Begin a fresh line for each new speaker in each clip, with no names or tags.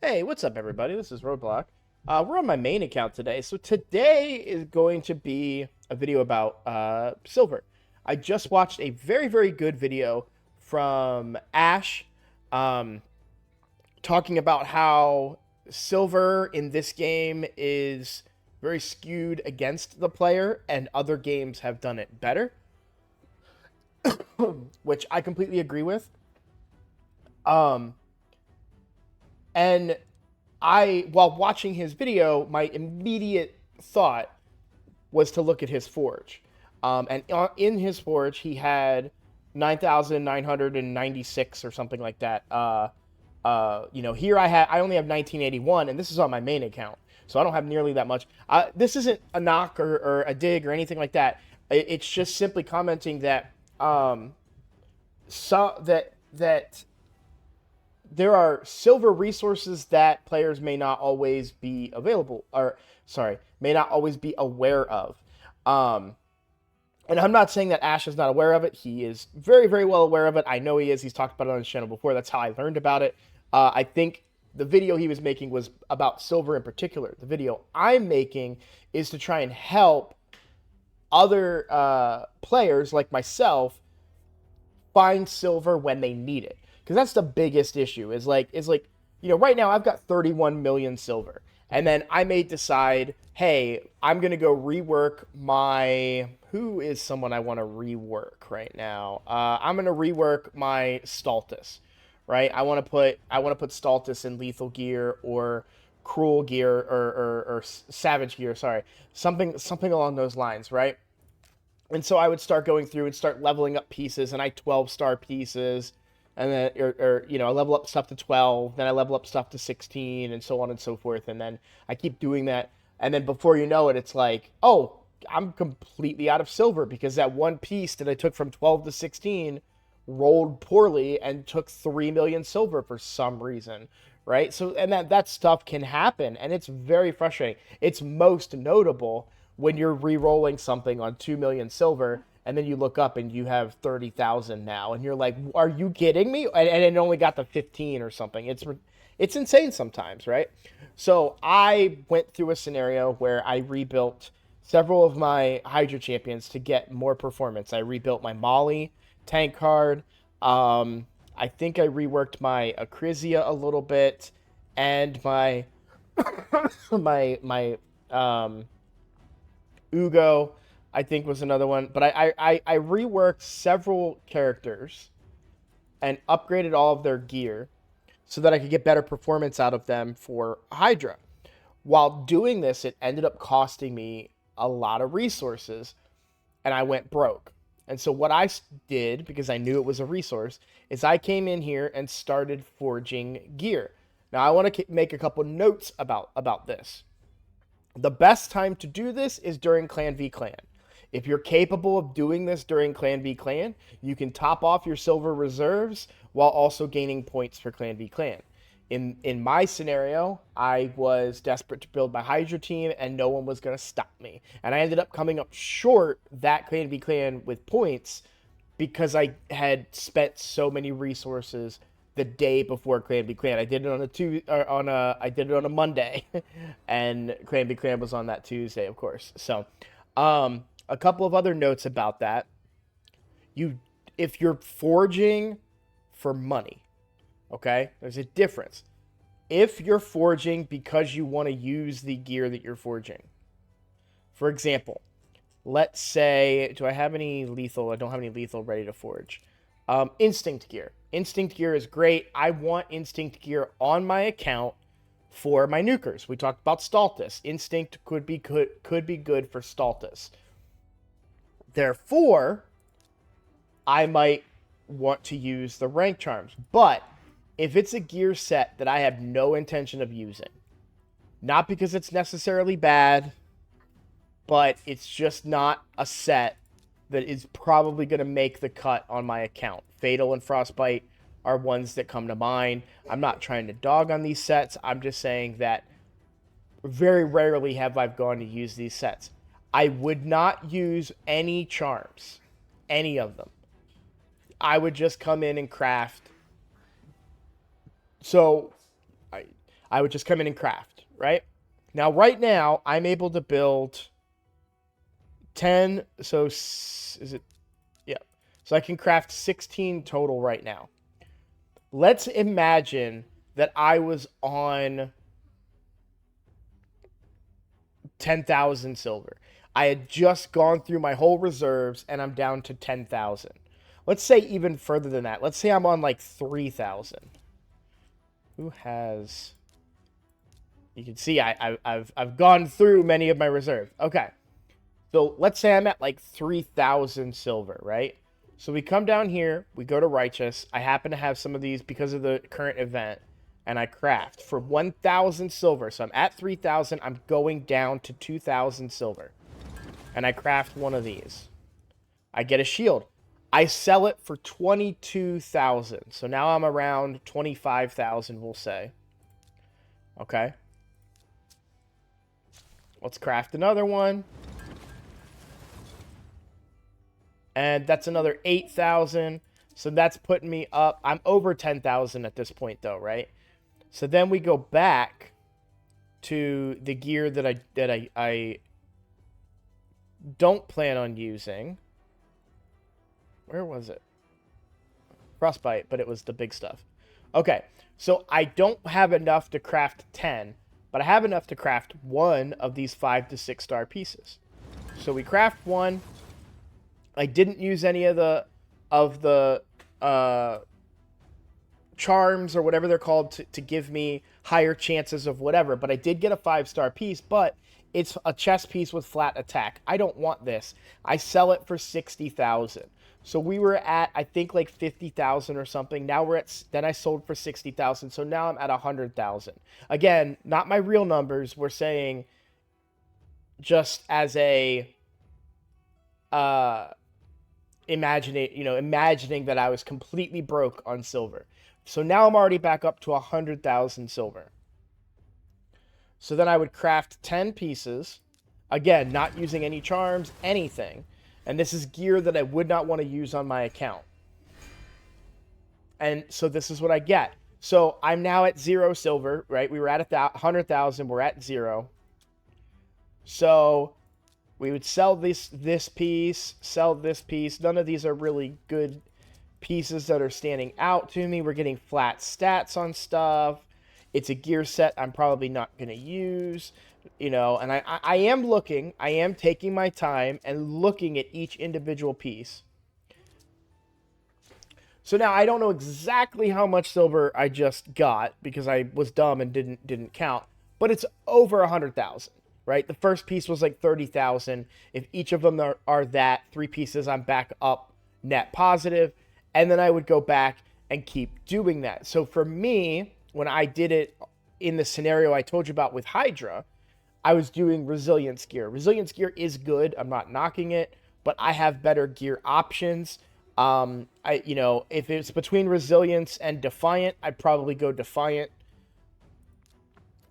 Hey, what's up, everybody? This is Roadblock. We're on my main account today. So today is going to be a video about silver. I just watched a very, very good video from Ash um, talking about how silver in this game is very skewed against the player and other games have done it better, which I completely agree with. Um, and while watching his video, my immediate thought was to look at his forge. And in his forge, he had 9,996 or something like that. Here I only have 1981, and this is on my main account, so I don't have nearly that much. This isn't a knock or a dig or anything like that. It's just simply commenting that that there are silver resources that players may not always be available, or sorry, may not always be aware of. Um, and I'm not saying that Ash is not aware of it. He is very, very well aware of it. I know he is. He's talked about it on his channel before. That's how I learned about it. I think the video he was making was about silver in particular. The video I'm making is to try and help other players like myself find silver when they need it, because that's the biggest issue. Is like right now I've got 31 million silver, and then I may decide, hey, I'm gonna go rework my who is someone I want to rework right now. I'm gonna rework my Stultus, right? I want to put Stultus in lethal gear or cruel gear or savage gear. Sorry, something along those lines, right? And so I would start going through and start leveling up pieces, and I 12-star pieces, and then I level up stuff to 12, then I level up stuff to 16, and so on and so forth, and then I keep doing that, and then before you know it, it's like, oh, I'm completely out of silver because that one piece that I took from 12 to 16 rolled poorly and took 3 million silver for some reason, right? So, and that stuff can happen, and it's very frustrating. It's most notable when you're re-rolling something on 2 million silver, and then you look up and you have 30,000 now, and you're like, are you kidding me? And it only got to 15 or something. It's insane sometimes, right? So I went through a scenario where I rebuilt several of my Hydra champions to get more performance. I rebuilt my Molly tank card. I think I reworked my Acrisia a little bit, and my my Ugo, I think, was another one. But I reworked several characters and upgraded all of their gear so that I could get better performance out of them for Hydra. While doing this, it ended up costing me a lot of resources, and I went broke. And so what I did, because I knew it was a resource, is I came in here and started forging gear. Now I want to make a couple notes about this. The best time to do this is during Clan v Clan. If you're capable of doing this during Clan v Clan, you can top off your silver reserves while also gaining points for Clan v Clan. In my scenario, I was desperate to build my Hydra team, and no one was going to stop me. And I ended up coming up short that Clan v Clan with points because I had spent so many resources the day before Clan v Clan. I did it I did it on a Monday, and Clan v Clan was on that Tuesday, of course. So, a couple of other notes about that. You, if you're forging for money, okay, there's a difference. If you're forging because you want to use the gear that you're forging, for example, let's say, do I have any lethal? I don't have any lethal ready to forge. Instinct gear. Instinct gear is great. I want instinct gear on my account for my nukers. We talked about Stultus. Instinct could be good for Stultus. Therefore, I might want to use the rank charms. But if it's a gear set that I have no intention of using, not because it's necessarily bad, but it's just not a set that is probably going to make the cut on my account. Fatal and Frostbite are ones that come to mind. I'm not trying to dog on these sets. I'm just saying that very rarely have I gone to use these sets. I would not use any charms, any of them. I would just come in and craft. So I would just come in and craft, right? Now, right now, I'm able to build 10. So, is it? Yeah. So I can craft 16 total right now. Let's imagine that I was on 10,000 silver. I had just gone through my whole reserves and I'm down to 10,000. Let's say even further than that. Let's say I'm on like 3,000. Who has... You can see I've gone through many of my reserves. Okay. So let's say I'm at like 3,000 silver, right? So we come down here, we go to Righteous. I happen to have some of these because of the current event, and I craft for 1,000 silver. So I'm at 3,000. I'm going down to 2,000 silver, and I craft one of these. I get a shield. I sell it for 22,000. So now I'm around 25,000, we'll say. Okay. Let's craft another one. And that's another 8,000. So that's putting me up. I'm over 10,000 at this point, though, right? So then we go back to the gear that I don't plan on using. Where was it? Frostbite, but it was the big stuff. Okay, so I don't have enough to craft 10, but I have enough to craft one of these 5 to 6 star pieces. So we craft one. I didn't use any of the charms or whatever they're called to give me higher chances of whatever, but I did get a 5-star piece, but it's a chest piece with flat attack. I don't want this. I sell it for 60,000. So we were at, I think, like 50,000 or something. Now we're at, then I sold for 60,000. So now I'm at 100,000. Again, not my real numbers. We're saying just as a, imagining that I was completely broke on silver. So now I'm already back up to 100,000 silver. So then I would craft 10 pieces. Again, not using any charms, anything. And this is gear that I would not want to use on my account. And so this is what I get. So I'm now at 0 silver, right? We were at 100,000. We're at 0. So we would sell this piece, sell this piece. None of these are really good pieces that are standing out to me. We're getting flat stats on stuff. It's a gear set I'm probably not going to use, and I am looking. I am taking my time and looking at each individual piece. So now I don't know exactly how much silver I just got because I was dumb and didn't count, but it's over 100,000. Right? The first piece was like 30,000. If each of them are that, 3 pieces, I'm back up net positive. And then I would go back and keep doing that. So for me, when I did it in the scenario I told you about with Hydra, I was doing resilience gear. Resilience gear is good. I'm not knocking it, but I have better gear options. If it's between resilience and defiant, I'd probably go defiant.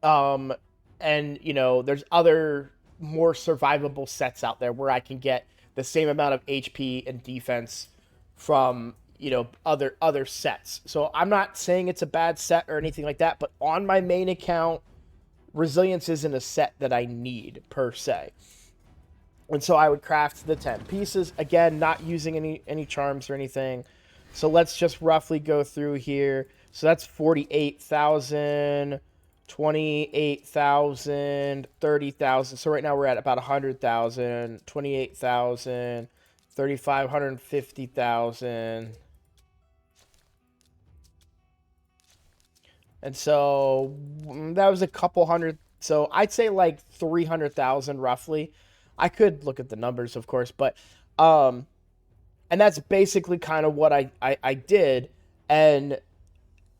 And, there's other more survivable sets out there where I can get the same amount of HP and defense from, other sets. So I'm not saying it's a bad set or anything like that, but on my main account, resilience isn't a set that I need per se. And so I would craft the 10 pieces. Again, not using any charms or anything. So let's just roughly go through here. So that's 48,000... 28,000, 30,000. So right now we're at about 100,000, 28,000, 3,550,000. And so that was a couple hundred. So I'd say like 300,000 roughly. I could look at the numbers, of course, but and that's basically kind of what I did. And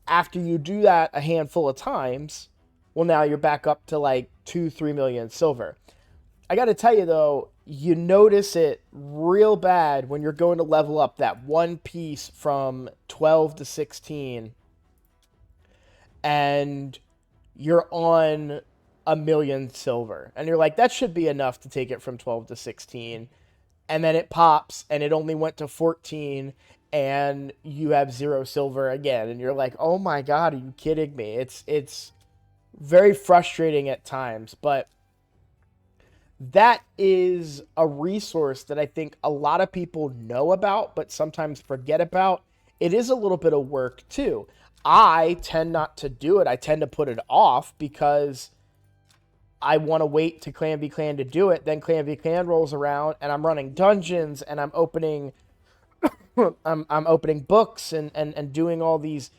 after you do that a handful of times, well, now you're back up to like 2-3 million silver. I got to tell you, though, you notice it real bad when you're going to level up that one piece from 12 to 16 and you're on 1 million silver. And you're like, that should be enough to take it from 12 to 16. And then it pops and it only went to 14 and you have 0 silver again. And you're like, oh my God, are you kidding me? It's very frustrating at times, but that is a resource that I think a lot of people know about, but sometimes forget about. It is a little bit of work too. I tend not to do it. I tend to put it off because I want to wait to Clan v Clan to do it. Then Clan v Clan rolls around and I'm running dungeons and I'm opening I'm opening books and doing all these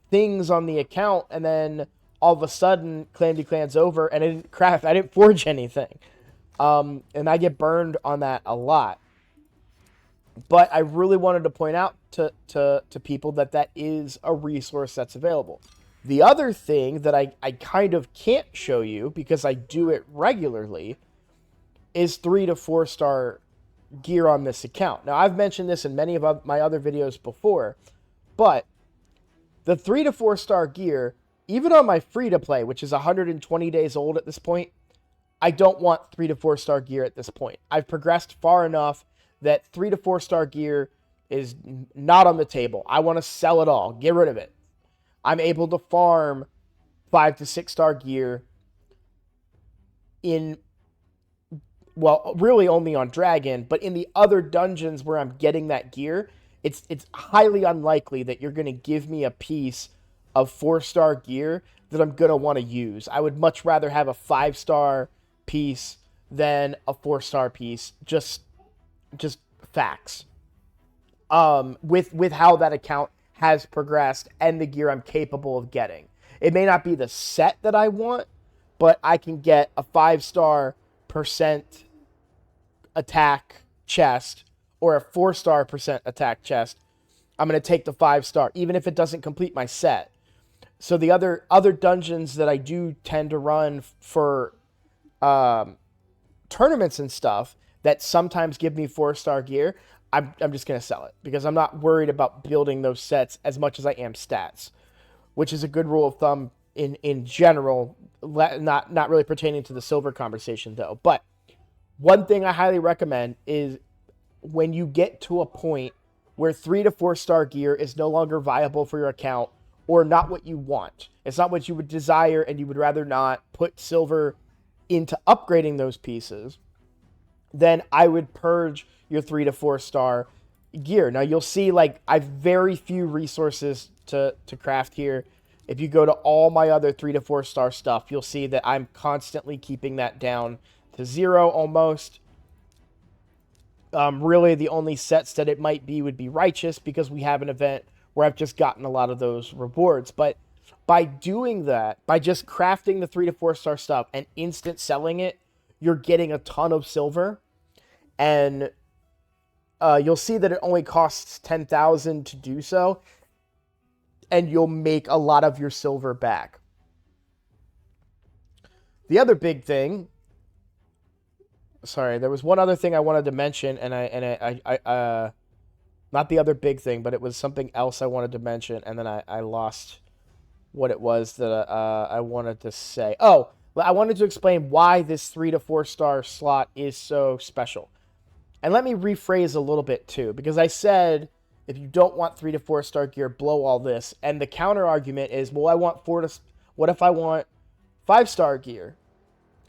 things on the account, and then all of a sudden Clan v Clan's over and I didn't forge anything. And I get burned on that a lot. But I really wanted to point out to people that that is a resource that's available. The other thing that I kind of can't show you because I do it regularly is 3 to 4 star gear on this account. Now, I've mentioned this in many of my other videos before, but the 3 to 4 star gear, even on my free to play, which is 120 days old at this point, I don't want 3 to 4 star gear at this point. I've progressed far enough that 3 to 4 star gear is not on the table. I want to sell it all, get rid of it. I'm able to farm 5 to 6 star gear in, well, really only on Dragon, but in the other dungeons where I'm getting that gear, it's highly unlikely that you're going to give me a piece of 4-star gear that I'm going to want to use. I would much rather have a 5-star piece than a 4-star piece. Just facts. With how that account has progressed and the gear I'm capable of getting. It may not be the set that I want, but I can get a 5-star percent attack chest or a 4-star percent attack chest. I'm going to take the 5-star, even if it doesn't complete my set. So the other dungeons that I do tend to run for tournaments and stuff that sometimes give me 4-star gear, I'm just going to sell it because I'm not worried about building those sets as much as I am stats, which is a good rule of thumb in general, not really pertaining to the silver conversation though. But one thing I highly recommend is when you get to a point where 3 to 4 star gear is no longer viable for your account or not what you want, it's not what you would desire and you would rather not put silver into upgrading those pieces, then I would purge your 3 to 4 star gear. Now you'll see like I've very few resources to craft here. If you go to all my other 3 to 4 star stuff, you'll see that I'm constantly keeping that down to 0 almost. Really the only sets that it might be would be Righteous because we have an event where I've just gotten a lot of those rewards. But by doing that, by just crafting the 3 to 4 star stuff and instant selling it, you're getting a ton of silver. And you'll see that it only costs 10,000 to do so. And you'll make a lot of your silver back. The other big thing, sorry, there was one other thing I wanted to mention, and I not the other big thing, but it was something else I wanted to mention, and then I lost what it was that I wanted to say. Oh, I wanted to explain why this 3 to 4 star slot is so special. And let me rephrase a little bit too, because I said if you don't want 3 to 4 star gear, blow all this. And the counter argument is, well, what if I want 5-star gear?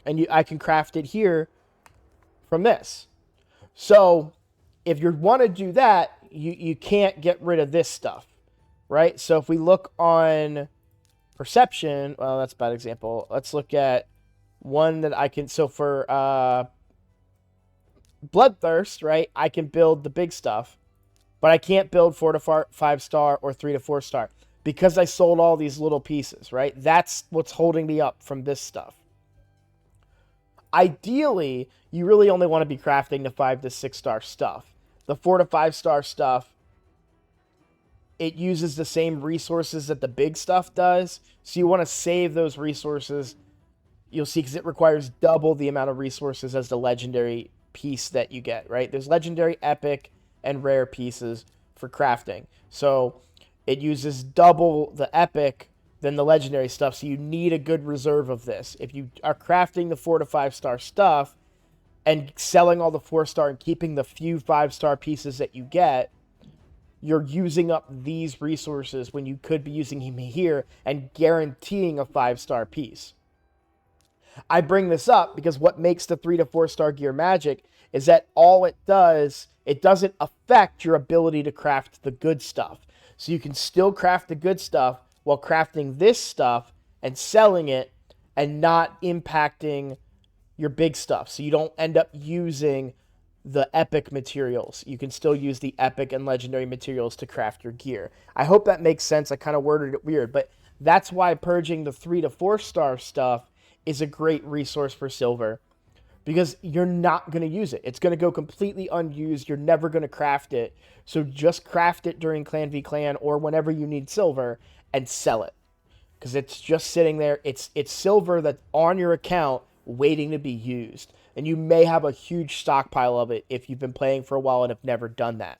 And I can craft it here from this. So if you want to do that, you can't get rid of this stuff, right? So if we look on Perception, well, that's a bad example. Let's look at one that I can, so for Bloodthirst, right, I can build the big stuff, but I can't build 4 to 5-star or 3 to 4 star because I sold all these little pieces, right? That's what's holding me up from this stuff. Ideally, you really only want to be crafting the 5 to 6-star stuff. The 4 to 5-star stuff, it uses the same resources that the big stuff does, so you want to save those resources. You'll see, because it requires double the amount of resources as the legendary piece that you get, right? There's legendary, epic, and rare pieces for crafting. So it uses double the epic than the legendary stuff, so you need a good reserve of this. If you are crafting the 4 to 5-star stuff and selling all the 4-star and keeping the few 5-star pieces that you get, you're using up these resources when you could be using him here and guaranteeing a 5-star piece. I bring this up because what makes the 3 to 4 star gear magic is that all it does, it doesn't affect your ability to craft the good stuff. So you can still craft the good stuff while crafting this stuff and selling it and not impacting your big stuff. So you don't end up using the epic materials. You can still use the epic and legendary materials to craft your gear. I hope that makes sense. I kind of worded it weird, but that's why purging the 3 to 4 star stuff is a great resource for silver, because you're not going to use it. It's going to go completely unused. You're never going to craft it. So just craft it during Clan v Clan or whenever you need silver and sell it, because it's just sitting there. It's silver that's on your account waiting to be used. And you may have a huge stockpile of it if you've been playing for a while and have never done that.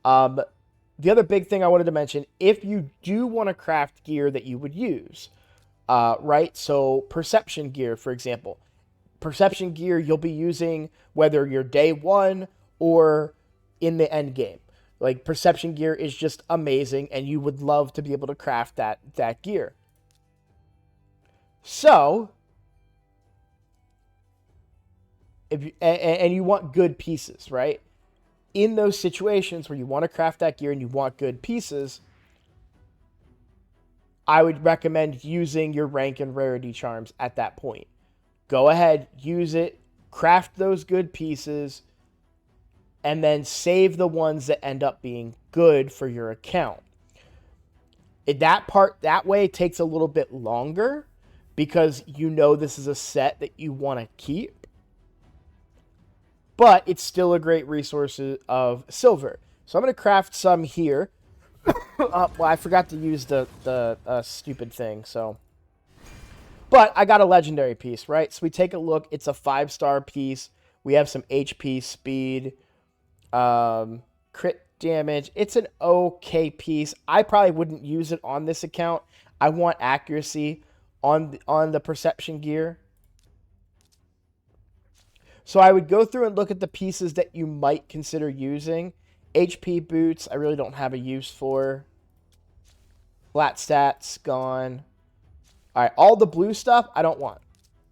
The other big thing I wanted to mention, if you do want to craft gear that you would use, right? So perception gear, for example. Perception gear you'll be using whether you're day one or in the end game. Like, perception gear is just amazing, and you would love to be able to craft that gear. So, if you, and you want good pieces, right? In those situations where you want to craft that gear and you want good pieces, I would recommend using your rank and rarity charms at that point. Go ahead, use it, craft those good pieces, and then save the ones that end up being good for your account. That way takes a little bit longer because you know this is a set that you want to keep. But it's still a great resource of silver. So I'm going to craft some here. Well, I forgot to use the stupid thing, so... But I got a legendary piece, right? So we take a look. It's a 5-star piece. We have some HP, speed, crit damage. It's an okay piece. I probably wouldn't use it on this account. I want accuracy on the perception gear. So I would go through and look at the pieces that you might consider using. HP boots, I really don't have a use for. Flat stats, gone. All right, all the blue stuff, I don't want.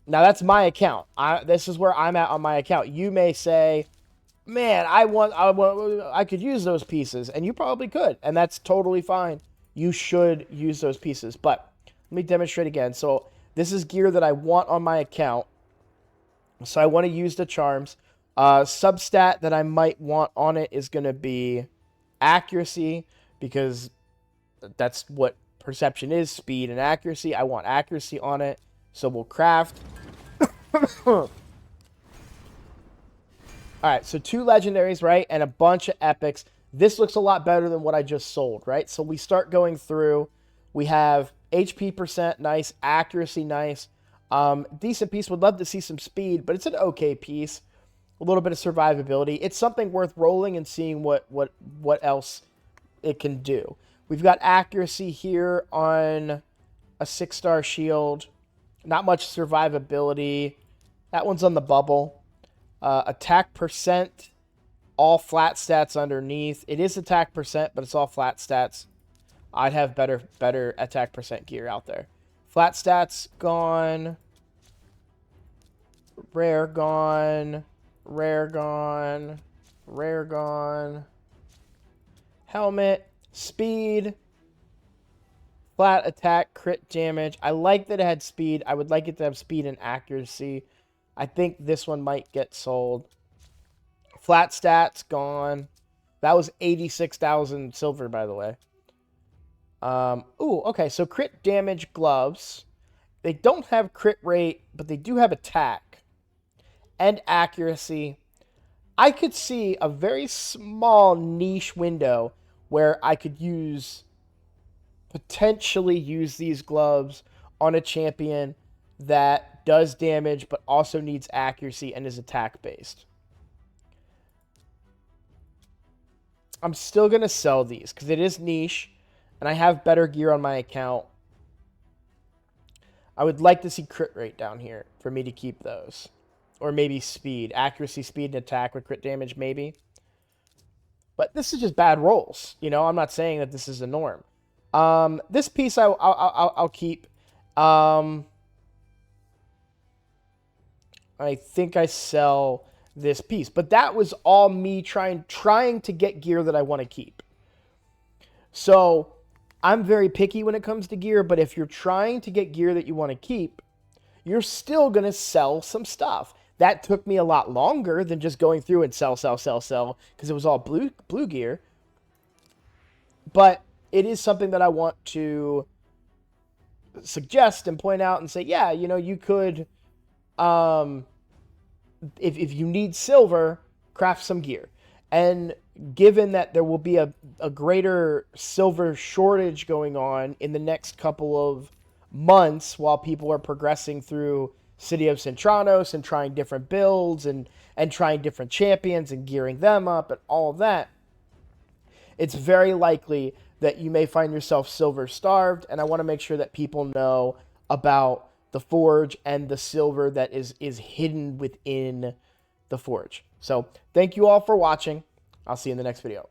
Now, that's my account. This is where I'm at on my account. You may say, man, I could use those pieces. And you probably could. And that's totally fine. You should use those pieces. But let me demonstrate again. So this is gear that I want on my account. So I want to use the charms. Substat that I might want on it is going to be accuracy, because that's what perception is, speed and accuracy. I want accuracy on it, so we'll craft. Alright, so 2 legendaries, right, and a bunch of epics. This looks a lot better than what I just sold, right? So we start going through. We have HP percent, nice. Accuracy, nice. Decent piece. Would love to see some speed, but it's an okay piece. A little bit of survivability. It's something worth rolling and seeing what else it can do. We've got accuracy here on a 6-star shield. Not much survivability. That one's on the bubble. Attack percent, all flat stats underneath. It is attack percent, but it's all flat stats. I'd have better attack percent gear out there. Flat stats, gone. Rare, gone. Rare, gone. Rare, gone. Helmet. Speed. Flat attack, crit damage. I like that it had speed. I would like it to have speed and accuracy. I think this one might get sold. Flat stats, gone. That was 86,000 silver, by the way. Ooh, okay, so crit damage gloves. They don't have crit rate, but they do have attack and accuracy. I could see a very small niche window where I could potentially use these gloves on a champion that does damage but also needs accuracy and is attack based. I'm still going to sell these because it is niche and I have better gear on my account. I would like to see crit rate down here for me to keep those. Or maybe speed. Accuracy, speed, and attack with crit damage, maybe. But this is just bad rolls. You know, I'm not saying that this is a norm. This piece I'll keep. I think I sell this piece. But that was all me trying to get gear that I want to keep. So I'm very picky when it comes to gear, but if you're trying to get gear that you want to keep, you're still going to sell some stuff. That took me a lot longer than just going through and sell, because it was all blue gear. But it is something that I want to suggest and point out and say, yeah, you could, if you need silver, craft some gear. And given that there will be a greater silver shortage going on in the next couple of months while people are progressing through City of Centranos and trying different builds and trying different champions and gearing them up and all of that, it's very likely that you may find yourself silver starved. And I want to make sure that people know about the forge and the silver that is hidden within the forge. So thank you all for watching. I'll see you in the next video.